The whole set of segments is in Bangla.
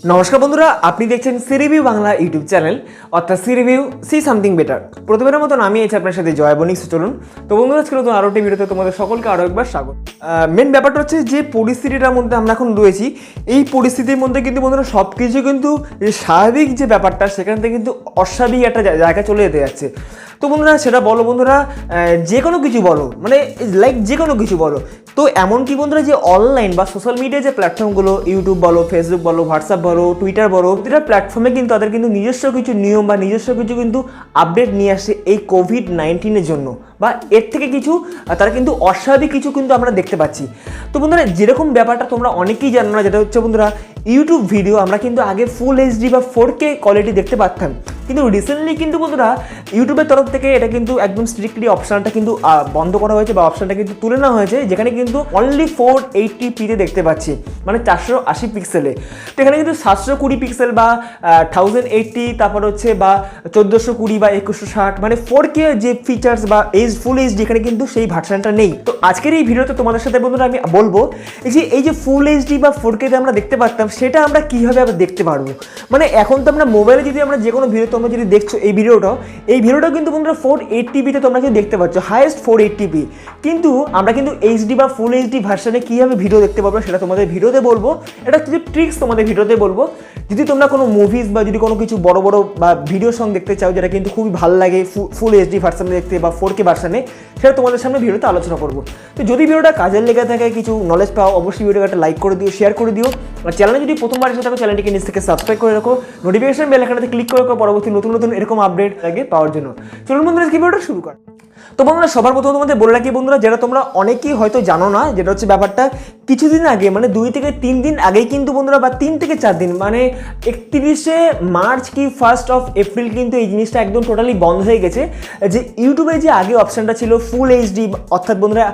নমস্কার বন্ধুরা, আপনি দেখছেন C review Bangla YouTube channel অর্থাৎ C review C something better. প্রতিবারের মতন আমি আছি আপনার সাথে জয় বনিক। চলুন তো বন্ধুরা, আজকে নতুন আরও একটি ভিডিওতে তোমাদের সকলকে আরও একবার স্বাগত। মেন ব্যাপারটা হচ্ছে যে পরিস্থিতিটার মধ্যে আমরা এখন রয়েছি, এই পরিস্থিতির মধ্যে কিন্তু বন্ধুরা সব কিছু কিন্তু স্বাভাবিক যে ব্যাপারটা সেখান থেকে কিন্তু অস্বাভাবিক একটা জায়গায় চলে যেতে যাচ্ছে। তো বন্ধুরা সেটা বলো বন্ধুরা, যে কোনো কিছু বলো, মানে লাইক যে কোনো কিছু বলো। তো এমনকি বন্ধুরা যে অনলাইন বা সোশ্যাল মিডিয়া যে প্ল্যাটফর্মগুলো, ইউটিউব বলো, ফেসবুক বলো, হোয়াটসঅ্যাপ বলো, টুইটার বলো, প্রতিটা প্ল্যাটফর্মে কিন্তু তাদের কিন্তু নিজস্ব কিছু নিয়ম বা নিজস্ব কিছু কিন্তু আপডেট নিয়ে আসছে এই কোভিড-19 জন্য, বা এর থেকে কিছু তারা কিন্তু অস্বাভাবিক কিছু কিন্তু আমরা দেখতে পাচ্ছি। তো বন্ধুরা যেরকম ব্যাপারটা তোমরা অনেকেই জানো না, যেটা হচ্ছে বন্ধুরা ইউটিউব ভিডিও আমরা কিন্তু আগে ফুল এইচডি বা 4K কোয়ালিটি দেখতে পারতাম, কিন্তু রিসেন্টলি কিন্তু বন্ধুরা ইউটিউবের তরফ থেকে এটা কিন্তু একদম স্ট্রিক্টলি অপশানটা কিন্তু বন্ধ করা হয়েছে বা অপশানটা কিন্তু তুলে নেওয়া হয়েছে, যেখানে কিন্তু অনলি 480p দেখতে পাচ্ছি, মানে 480 পিক্সেলে। তো এখানে কিন্তু 720 পিক্সেল বা 1080, তারপর হচ্ছে বা 1420 বা 2160, মানে 4K যে ফিচার্স বা ফুল এইচডি এখানে কিন্তু সেই ভার্সানটা নেই। তো আজকের এই ভিডিওতে তোমাদের সাথে বন্ধুরা আমি বলবো এই যে ফুল এইচডি বা 4K আমরা দেখতে পারতাম, সেটা আমরা কীভাবে আবার দেখতে পারবো। মানে এখন তো আমরা মোবাইলে যদি আমরা যে কোনো ভিডিও তোমরা যদি দেখছো এই ভিডিওটাও কিন্তু বন্ধুরা 480pতে তোমরা কিন্তু দেখতে পাচ্ছ, হাইয়েস্ট 480p। কিন্তু আমরা কিন্তু এইচডি বা ফুল এইচডি ভার্সানে কীভাবে ভিডিও দেখতে পাবো সেটা তোমাদের ভিডিওতে বলবো। এটা কিছু ট্রিক্স তোমাদের ভিডিওতে বলবো। যদি তোমরা কোনো মুভিজ বা যদি কোনো কিছু বড় বড় বা ভিডিও সং দেখতে চাও যেটা কিন্তু খুবই ভালো লাগে ফুল এইচডি ভার্সানে দেখতে বা 4K ভার্সানে, সেটা তোমাদের সামনে ভিডিওতে আলোচনা করবো। তো যদি ভিডিওটা কাজের লেগে থাকে, কিছু নলেজ পাও, অবশ্যই ভিডিওটা একটা লাইক করে দিও, শেয়ার করে দিও। আর চ্যানেলে যদি প্রথমবার এসে থাকো চ্যানেলটিকে নিচ থেকে সাবস্ক্রাইব করে রাখো, নোটিফিকেশন বেল আইকনটাতে ক্লিক করে রাখো পরবর্তী নতুন নতুন এরকম আপডেট আগে পাওয়ার জন্য। চলুন বন্ধুরা আজকে ভিডিওটা শুরু কর। তো বন্ধুরা সবার প্রথমে তোমাদের বলে রাখি বন্ধুরা, যেটা তোমরা অনেকেই হয়তো জানো না, যেটা হচ্ছে ব্যাপারটা কিছুদিন আগে, মানে 2 থেকে 3 দিন আগেই কিন্তু বন্ধুরা, বা 3 থেকে 4 দিন, মানে 31শে মার্চ কি 1 এপ্রিল কিন্তু এই জিনিসটা একদম টোটালি বন্ধ হয়ে গেছে। যে ইউটিউবে যে আগে অপশানটা ছিল ফুল এইচডি, অর্থাৎ বন্ধুরা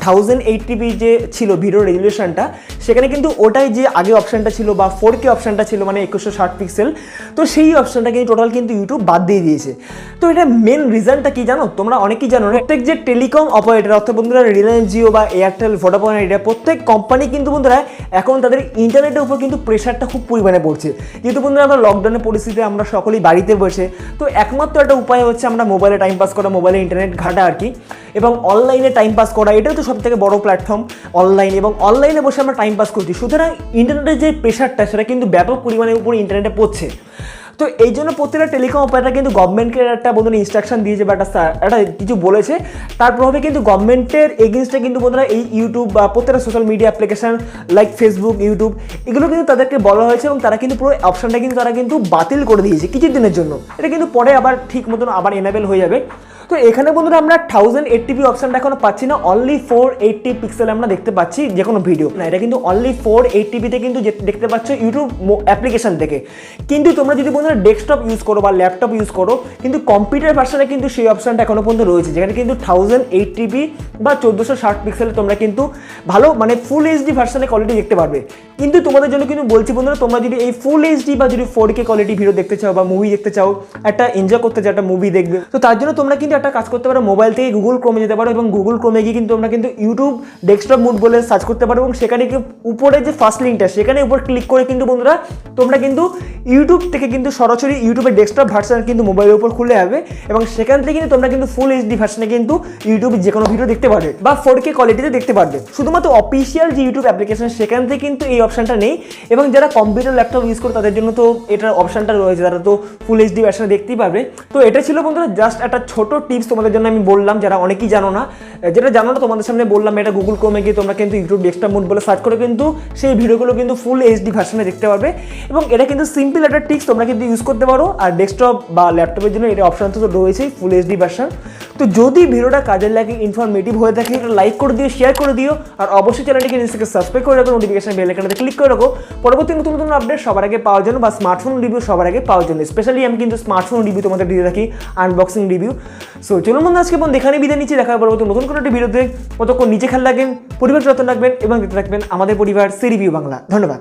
1080p যে ছিল ভিডিও রেজুলেশনটা, সেখানে কিন্তু ওটাই যে আগে অপশানটা ছিল বা 4K অপশানটা ছিল, মানে 2160 পিক্সেল, তো সেই অপশানটা কিন্তু টোটাল কিন্তু ইউটিউব বাদ দিয়ে দিয়েছে। তো এটা মেন রিজনটা কি জানো? তোমরা অনেকেই জানো, প্রত্যেক যে টেলিকম অপারেটর অর্থাৎ বন্ধুরা রিলায়েন্স জিও বা এয়ারটেল, ভোডাফোন আইডিয়া, প্রত্যেক কোম্পানি কিন্তু বন্ধুরা এখন তাদের ইন্টারনেটের উপর কিন্তু প্রেশারটা খুব পরিমাণে পড়ছে। যেহেতু বন্ধুরা আমরা লকডাউনের পরিস্থিতিতে আমরা সকলেই বাড়িতে বসে, তো একমাত্র একটা উপায় হচ্ছে আমরা মোবাইলে টাইম পাস করা, মোবাইলে ইন্টারনেট ঘাটা আর কি, এবং অনলাইনে টাইম পাস করা। এটাও তো সব থেকে বড় প্ল্যাটফর্ম অনলাইন, এবং অনলাইনে বসে আমরা টাইম পাস করছি। সুতরাং ইন্টারনেটের যে প্রেশারটা সেটা কিন্তু ব্যাপক পরিমাণের উপর ইন্টারনেটে পড়ছে। তো এই জন্য প্রত্যেকটা টেলিকম অপারেটর কিন্তু গভর্নমেন্টকে একটা বন্ধুরা ইনস্ট্রাকশন দিয়েছে বা একটা কিছু বলেছে, তার প্রভাবে কিন্তু গভর্নমেন্টের এগেনস্টে কিন্তু বন্ধুরা এই ইউটিউব বা প্রত্যেকটা social media application like Facebook, YouTube, এগুলো কিন্তু তাদেরকে বলা হয়েছে, এবং তারা কিন্তু পুরো অপশনটা কিন্তু তারা কিন্তু বাতিল করে দিয়েছে কিছু দিনের জন্য। এটা কিন্তু পরে আবার ঠিক মতন আবার এনাবেল হয়ে যাবে। তো এখানে বন্ধুরা আমরা 1080p অপশানটা এখনো পাচ্ছি না, অনলি 480 পিক্সেল আমরা দেখতে পাচ্ছি যে কোনো ভিডিও না, এটা কিন্তু অনলি 480pতে কিন্তু দেখতে পাচ্ছ ইউটিউব অ্যাপ্লিকেশন থেকে। কিন্তু তোমরা যদি বন্ধুরা ডেস্কটপ ইউজ করো বা ল্যাপটপ ইউজ করো, কিন্তু কম্পিউটার ভার্সানে কিন্তু সেই অপশানটা এখনো পর্যন্ত রয়েছে, যেখানে কিন্তু 1080p বা 1460 পিক্সেলে তোমরা কিন্তু ভালো, মানে ফুল এইচডি ভার্সানে কোয়ালিটি দেখতে পারবে। কিন্তু তোমাদের জন্য কিন্তু বলছি বন্ধুরা, তোমরা যদি এই ফুল এইচডি বা যদি 4K কোয়ালিটি ভিডিও দেখতে চাও বা মুভি দেখতে চাও, একটা এনজয় করতে চাও, একটা মুভি দেখবে, তো তার জন্য তোমরা কিন্তু একটা কাজ করতে পারো, মোবাইল থেকে গুগল ক্রোমে যেতে পারো, এবং গুগল ক্রোমে গিয়ে কিন্তু তোমরা কিন্তু ইউটিউব ডেস্কটপ মুড বলে সার্চ করতে পারো, এবং সেখানে উপরে যে ফার্স্ট লিঙ্কটা সেখানে উপর ক্লিক করে কিন্তু বন্ধুরা তোমরা কিন্তু ইউটিউব থেকে কিন্তু সরাসরি ইউটিউবের ডেস্কটপ ভার্সন কিন্তু মোবাইলের উপর খুলে যাবে, এবং সেখান থেকে কিন্তু তোমরা কিন্তু ফুল এইচডি ভার্সনে কিন্তু ইউটিউবে যে কোনো ভিডিও দেখতে পারবে বা 4K কোয়ালিটিতে দেখতে পারবে। শুধুমাত্র অফিসিয়াল যে ইউটিউব অ্যাপ্লিকেশন সেখান থেকে কিন্তু এই অপশনটা নেই, এবং যারা কম্পিউটার ল্যাপটপ ইউজ করে তাদের জন্য তো এটার অপশনটা রয়েছে, তারা তো ফুল এইচডি ভার্সনে দেখতেই পারবে। তো এটা ছিল বন্ধুরা জাস্ট একটা ছোট টিপস তোমাদের জন্য আমি বললাম, যারা অনেকেই জানো না, যেটা জানো না তোমাদের সামনে বললাম। এটা গুগল ক্রোমে গিয়ে তোমরা কিন্তু ইউটিউব ডেস্কটপ মুড বলে সার্চ করে কিন্তু সেই ভিডিওগুলো কিন্তু ফুল এইচডি ভার্সনে দেখতে পারবে, এবং এটা কিন্তু সিম্পল একটা টিপস, তোমরা কিন্তু ইউজ করতে পারো। আর ডেস্কটপ বা ল্যাপটপের জন্য এটা অপশন তো রয়েছেই ফুল এইচডি ভার্সন। তো যদি ভিডিওটা কাজের লাগে, ইনফরমেটিভ হয়ে থাকে, এটা লাইক করে দিও, শেয়ার করে দিও, আর অবশ্যই চ্যানেলটিকে নিজ থেকে সাবস্ক্রাইব করে রাখো, নোটিফিকেশন বেল আইকনটাতে ক্লিক করে রাখো পরবর্তী নতুন নতুন আপডেট সবার আগে পাওয়ার জন্য, বা স্মার্টফোন রিভিউ সবার আগে পাওয়ার জন্য। স্পেশালি আমি কিন্তু স্মার্টফোন রিভিউ তোমাদের দিয়ে রাখি, আনবক্সিং রিভিউ। সো চলুন বন্ধু আজকে এখানে বিদায় নিচ্ছি, দেখা পরবর্তী নতুন কোনো একটি ভিডিওতে। কতক্ষণ নিজে খেয়াল রাখবেন, পরিবার যত্ন রাখবেন, এবং দেখতে থাকবেন আমাদের পরিবার সি রিভিউ বাংলা। ধন্যবাদ।